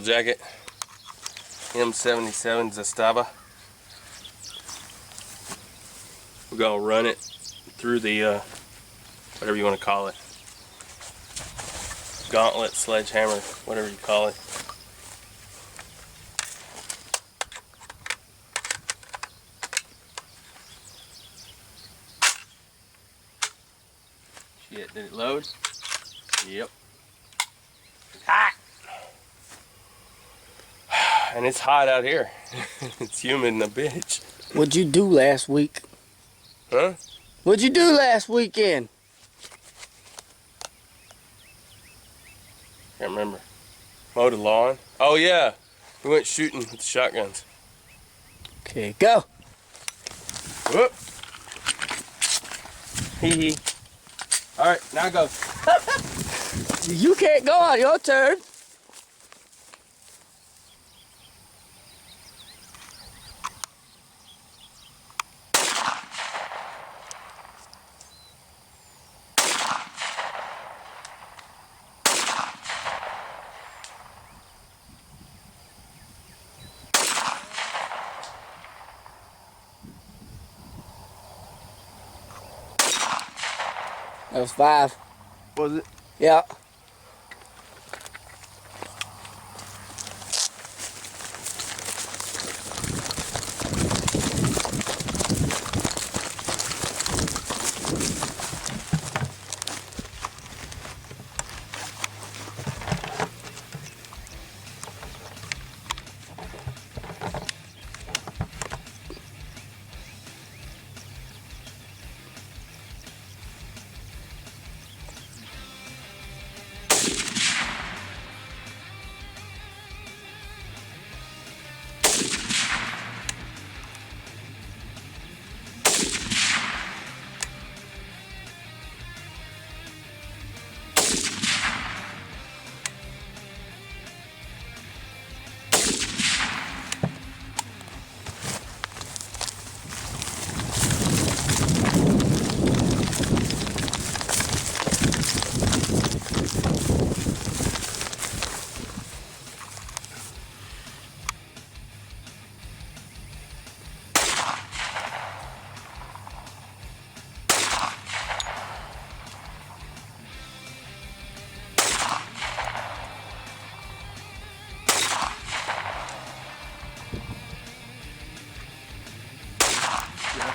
FullMetalJacket M77 Zastava. We're gonna run it through the whatever you want to call it, gauntlet, sledgehammer, whatever you call it. Shit, did it load? Yep. It's hot. And it's hot out here. It's humid in the bitch. What'd you do last week? Huh? What'd you do last weekend? Can't remember. Mowed the lawn. Oh yeah, we went shooting with the shotguns. Okay, go. Whoop. Hee hee. All right, now go. You can't go on your turn. That was 5. Was it? Yeah.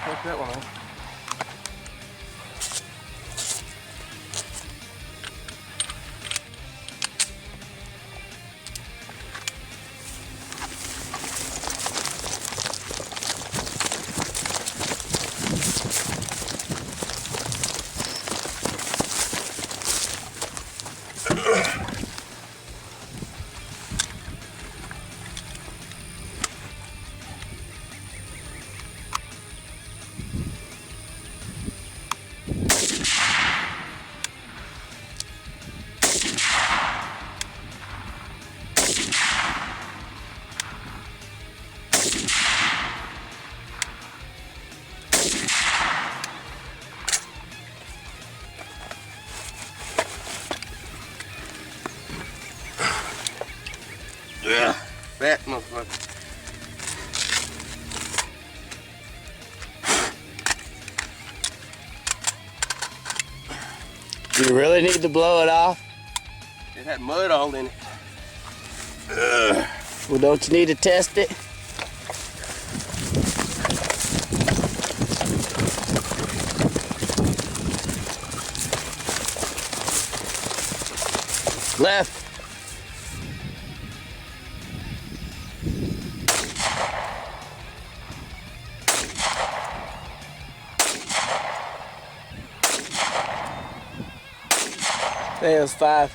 Fuck that one, huh? Yeah, fat motherfucker. You really need to blow it off? It had mud all in it. Well, don't you need to test it? Left. There was 5.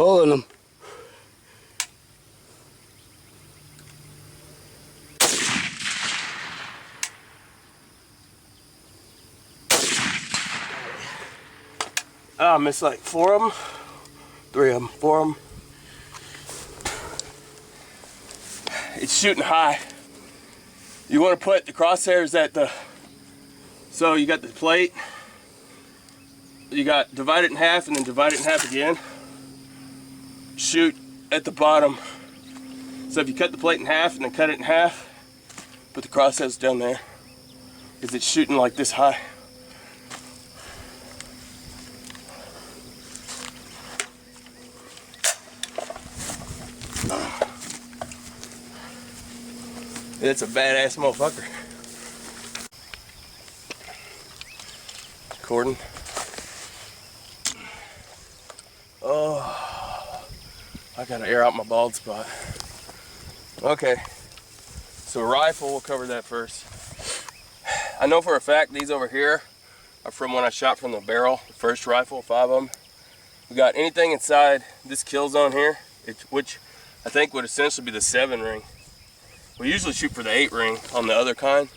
pulling them. I missed like 4 of them, 3 of them, 4 of them. It's shooting high. You want to put the crosshairs at the, so you got the plate, you got divide it in half and then divide it in half again. Shoot at the bottom. So if you cut the plate in half and then cut it in half, put the crosshairs down there, because it's shooting like this high. It's a badass motherfucker. Cordon. Oh, I gotta air out my bald spot. Okay, so rifle, we'll cover that first. I know for a fact these over here are from when I shot from the barrel, the first rifle, 5 of them. We got anything inside this kill zone here, which I think would essentially be the 7 ring. We usually shoot for the 8 ring on the other kind,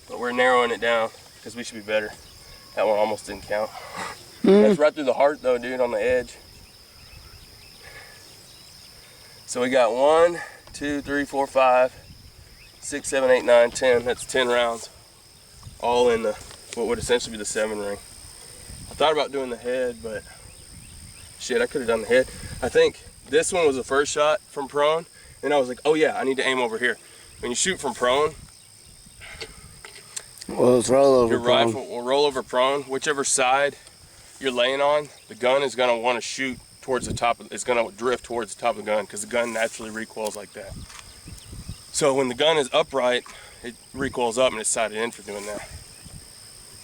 but we're narrowing it down because we should be better. That one almost didn't count. That's right through the heart though, dude, on the edge. So we got 1, 2, 3, 4, 5, 6, 7, 8, 9, 10. That's 10 rounds, all in the what would essentially be the 7 ring. I thought about doing the head, but shit, I could have done the head. I think this one was the first shot from prone, and I was like, oh yeah, I need to aim over here. When you shoot from prone, well, it's roll over your prone. rifle will roll over prone. Whichever side you're laying on, the gun is going to want to shoot towards the top. It's going to drift towards the top of the gun because the gun naturally recoils like that. So when the gun is upright, it recoils up and it's sighted in for doing that.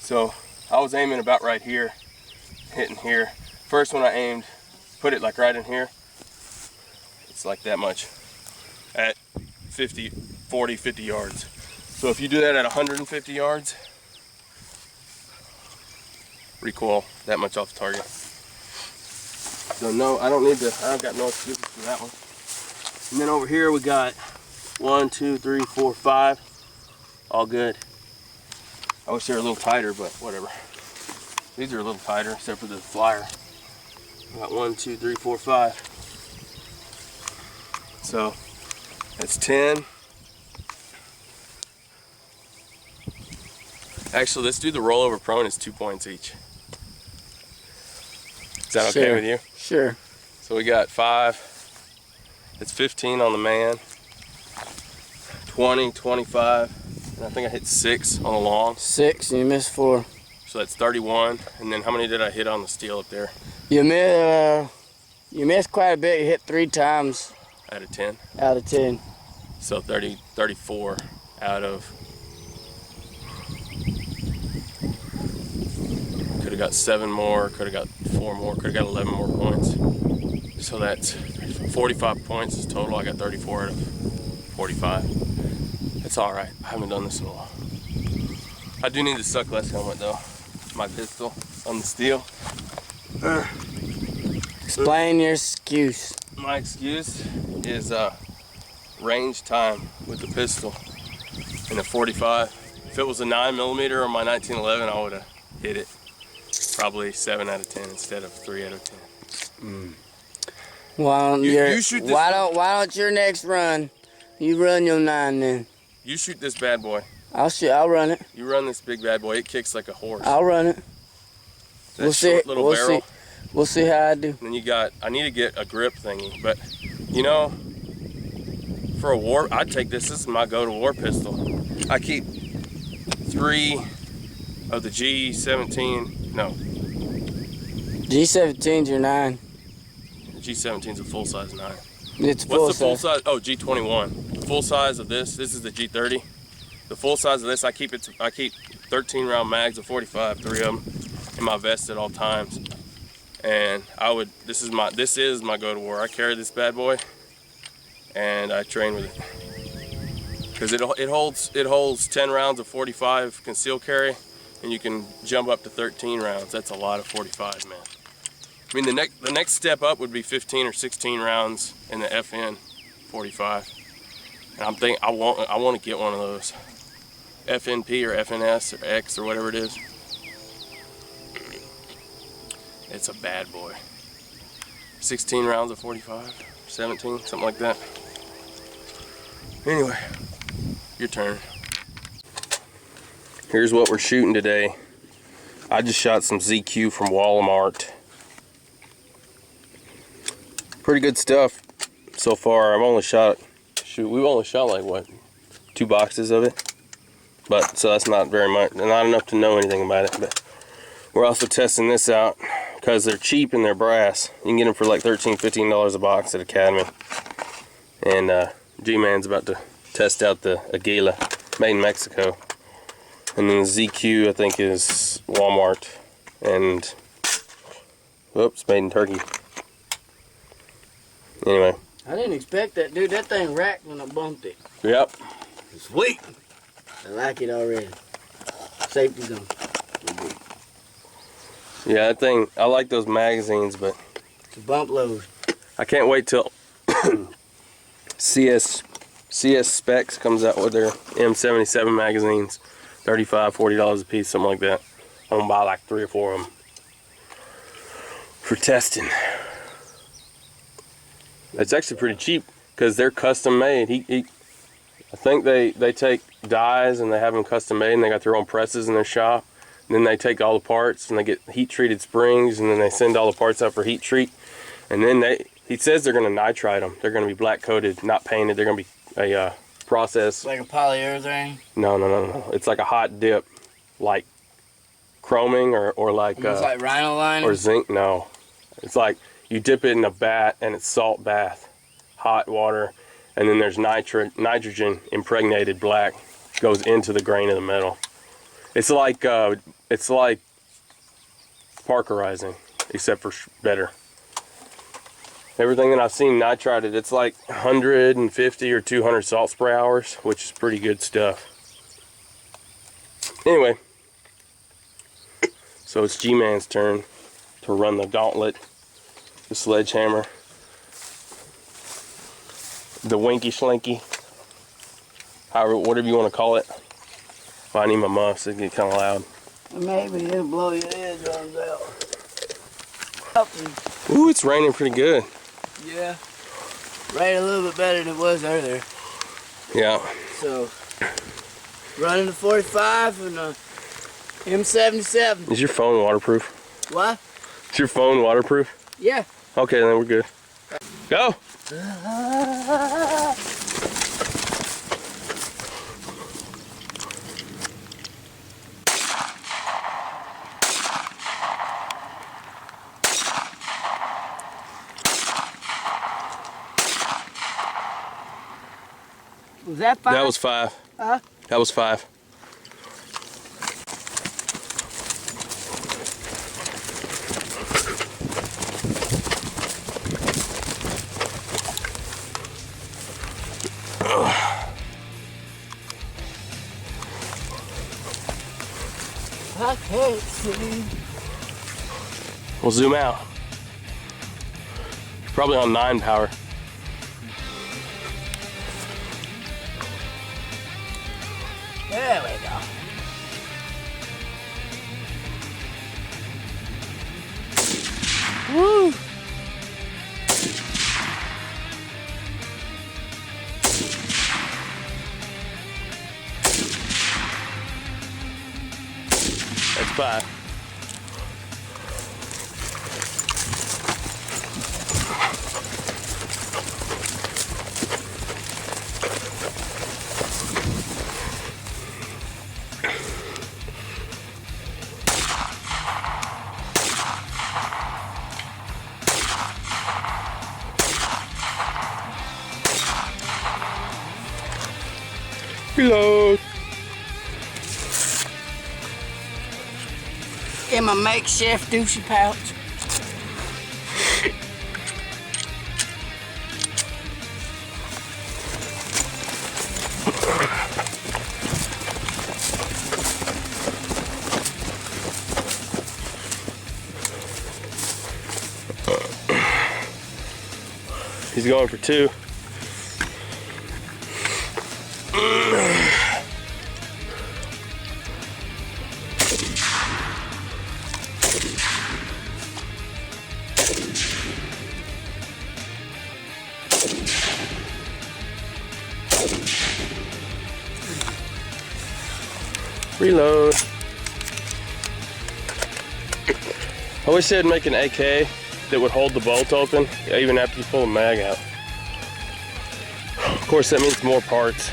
So I was aiming about right here, hitting here. First one I aimed, put it like right in here. It's like that much at 40, 50 yards. So if you do that at 150 yards, recoil that much off the target. So no, I don't need to, I've got no excuses for that one. And then over here we got 1, 2, 3, 4, 5, all good. I wish they were a little tighter, but whatever. These are a little tighter, except for the flyer. We got 1, 2, 3, 4, 5. So that's 10. Actually, let's do the rollover prone. It's 2 points each. Is that okay with you? Sure. So we got 5. It's 15 on the man. 20, 25. And I think I hit 6 on the long. 6, and you missed 4. So that's 31. And then how many did I hit on the steel up there? You missed quite a bit. You hit 3 times. Out of 10? Out of 10. So 34 out of... Could have got 7 more, could have got 4 more, could have got 11 more points. So that's 45 points is total. I got 34 out of 45. It's all right. I haven't done this in a while. I do need the suck less helmet though. My pistol on the steel. Explain your excuse. My excuse is range time with the pistol in a 45. If it was a 9mm on my 1911, I would have hit it. Probably 7 out of 10 instead of 3 out of 10. Why don't your next run, you run your 9 then? You shoot this bad boy. I'll run it. You run this big bad boy. It kicks like a horse. I'll run it. That short little barrel. We'll see how I do. And then you got, I need to get a grip thingy, but you know, for a war, I'd take this. This is my go-to war pistol. I keep 3 of the G17. No. G17's your 9. G17's a full size 9. It's What's the full size? Oh, G21. The full size of this is the G30. The full size of this, I keep 13 round mags of 45, 3 of them in my vest at all times. And this is my go to war. I carry this bad boy and I train with it. Because it holds 10 rounds of 45 concealed carry, and you can jump up to 13 rounds. That's a lot of 45, man. I mean, the next step up would be 15 or 16 rounds in the FN 45, and I'm thinking I want to get one of those FNP or FNS or X or whatever it is. It's a bad boy. 16 rounds of 45, 17, something like that. Anyway, your turn. Here's what we're shooting today. I just shot some ZQ from Walmart. Pretty good stuff so far. We've only shot like what, 2 boxes of it, but so that's not very much, not enough to know anything about it. But we're also testing this out because they're cheap and they're brass. You can get them for like $13-15 a box at Academy. And G-Man's about to test out the Aguila, made in Mexico. And then the ZQ I think is Walmart, and whoops, made in Turkey. Anyway. I didn't expect that, dude. That thing racked when I bumped it. Yep. Sweet. I like it already. Safety zone. Yeah, that thing, I like those magazines, but it's a bump load. I can't wait till CSSpecs comes out with their M77 magazines. $35-40 a piece, something like that. I'm gonna buy like 3 or 4 of them for testing. It's actually pretty cheap because they're custom made. I think they take dies and they have them custom made, and they got their own presses in their shop. And then they take all the parts and they get heat treated springs, and then they send all the parts out for heat treat. And then he says they're gonna nitride them. They're gonna be black coated, not painted. They're gonna be a process. Like a polyurethane? No. It's like a hot dip, like chroming or like it's like rhino line or zinc. No, it's like you dip it in a bath and it's salt bath, hot water, and then there's nitrogen impregnated black goes into the grain of the metal. It's like parkerizing, except for better. Everything that I've seen nitrided, it's like 150 or 200 salt spray hours, which is pretty good stuff. Anyway, so it's G-Man's turn to run the gauntlet, the sledgehammer, the winky slinky, however, whatever you want to call it. Well, I need my muffs, it get kind of loud. Maybe it'll blow your eardrums out. Ooh, it's raining pretty good. Yeah, rained a little bit better than it was earlier. Yeah. So, running the 45 and the M77. Is your phone waterproof? What? Is your phone waterproof? Yeah. Okay, then we're good. Go! Was that 5? That was 5. Huh? That was 5. I can't see. We'll zoom out. Probably on 9 power. There we go. Woo! That's 5. Reload. In my makeshift douchey pouch. He's going for 2. Reload. I wish they'd make an AK that would hold the bolt open even after you pull the mag out. Of course, that means more parts.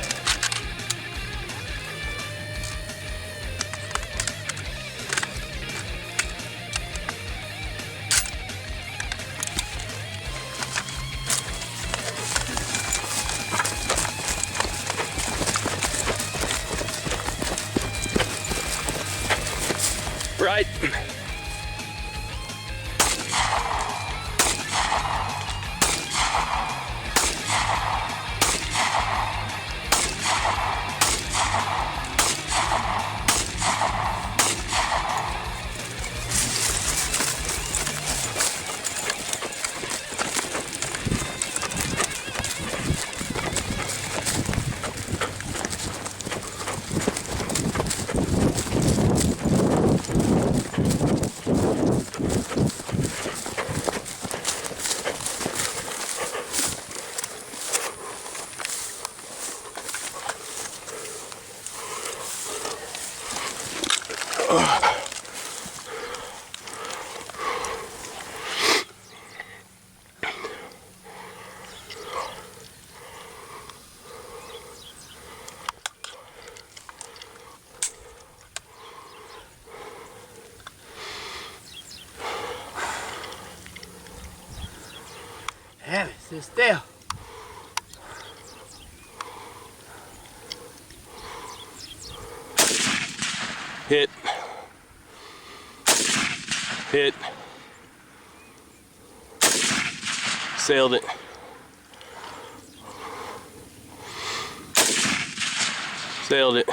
Right. Have it, sit still. Hit. Hit. Sailed it. Sailed it.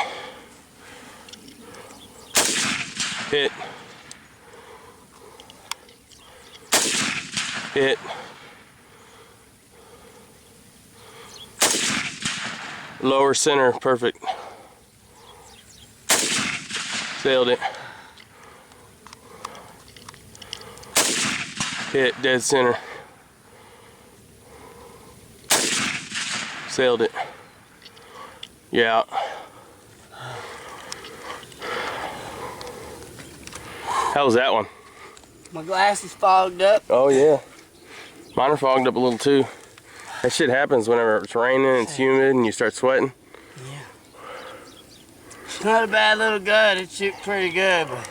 Hit. Hit. Lower center, perfect. Sailed it. Hit, dead center. Sailed it. Yeah. How was that one? My glasses fogged up. Oh yeah. Mine are fogged up a little too. That shit happens whenever it's raining and it's humid and you start sweating. Yeah. It's not a bad little gun. It shoots pretty good, but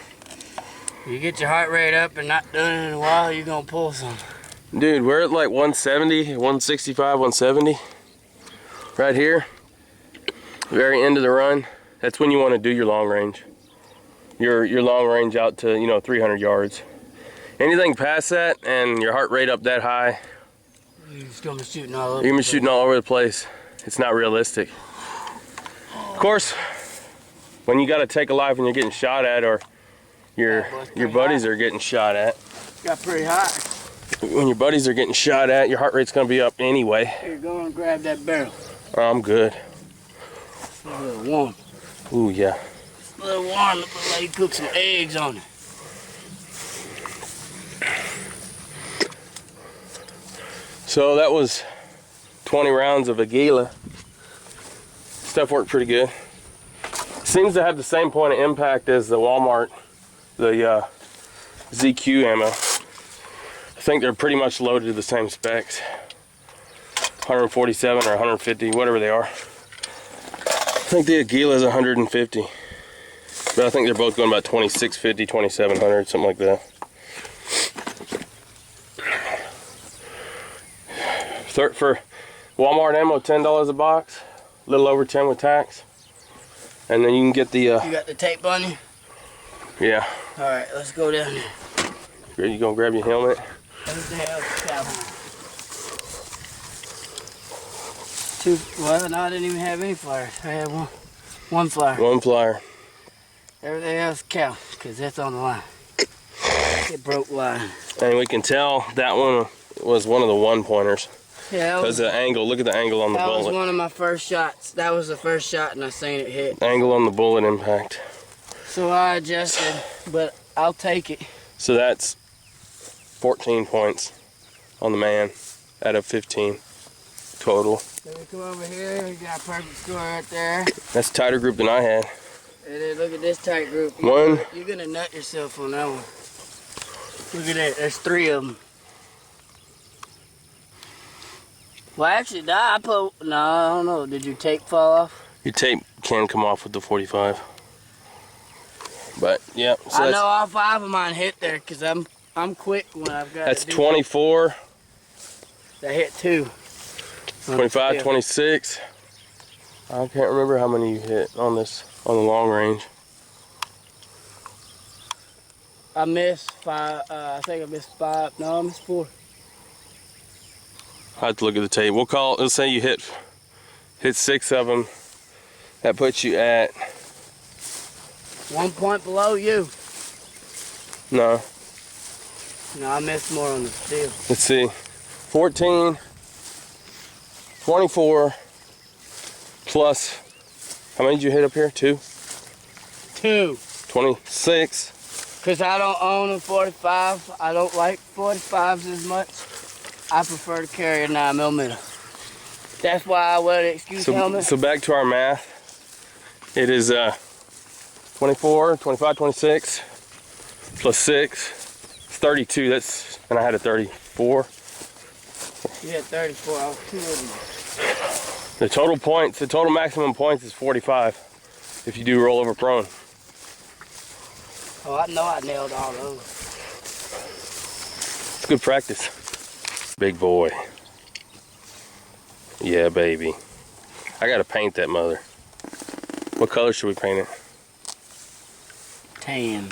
you get your heart rate up and not doing it in a while, you're gonna pull some. Dude, we're at like 170, 165, 170. Right here. Very end of the run. That's when you want to do your long range. Your long range out to, you know, 300 yards. Anything past that and your heart rate up that high, You're just gonna be shooting all over. you're gonna be shooting all over the place. It's not realistic. Of course, when you gotta take a life and you're getting shot at, or your buddies are getting shot at. Got pretty hot. When your buddies are getting shot at, your heart rate's gonna be up anyway. Here, go and grab that barrel. Oh, I'm good. It's a little warm. Ooh, yeah. It's a little warm. Looks like you cooked some eggs on it. So that was 20 rounds of Aguila. Stuff worked pretty good. Seems to have the same point of impact as the Walmart, the ZQ ammo. I think they're pretty much loaded to the same specs. 147 or 150, whatever they are. I think the Aguila is 150. But I think they're both going about 2650, 2700, something like that. For Walmart ammo, $10 a box, a little over 10 with tax, and then you can get the. You got the tape on you? Yeah. All right, let's go down there. You gonna grab your helmet? What the hell is the cowboy? Well, no, I didn't even have any flyers. I had one flyer. One flyer. Everything else counts, because that's on the line. It broke line. And we can tell that one was one of the one pointers. Yeah, Because the angle, look at the angle on the that was bullet. one of my first shots. That was the first shot, and I seen it hit. Angle on the bullet impact. So I adjusted, but I'll take it. So that's 14 points on the man out of 15 total. Let me come over here. We got a perfect score right there. That's a tighter group than I had. And then look at this tight group. One. You're gonna nut yourself on that one. Look at that. There's 3 of them. Well, actually, no, I don't know. Did your tape fall off? Your tape can come off with the 45. But yeah, so I know all 5 of mine hit there because I'm quick when I've got. that's 24, That hit 2. 25, 26. I can't remember how many you hit on this, on the long range. I missed 5. I think I missed 5. No, I missed 4. I have to look at the tape. We'll call. Let's say you hit 6 of them. That puts you at 1 point below you. no. No, I missed more on the steel. Let's see, 14, 24 plus. How many did you hit up here? 2. 2. 26. Because I don't own a 45. I don't like 45s as much. I prefer to carry a 9mm. That's why I wear the excuse helmet. So back to our math. It is 24, 25, 26 plus 6. It's 32. That's, and I had a 34. You had 34. I was 2 of them. The total points, the total maximum points is 45 if you do rollover prone. Oh, I know I nailed all those. It's good practice. Big boy. Yeah, baby. I gotta paint that mother. What color should we paint it? Tan.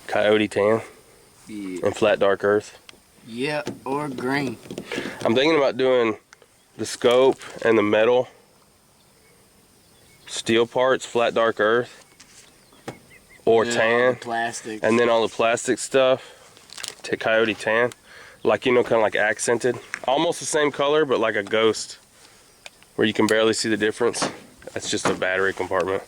Coyote tan? Yeah. And flat dark earth? Yeah, or green. I'm thinking about doing the scope and the metal steel parts, flat dark earth, or tan. Plastic. And then all the plastic stuff, coyote tan. Like, you know, kind of like accented. Almost the same color, but like a ghost, where you can barely see the difference. That's just a battery compartment.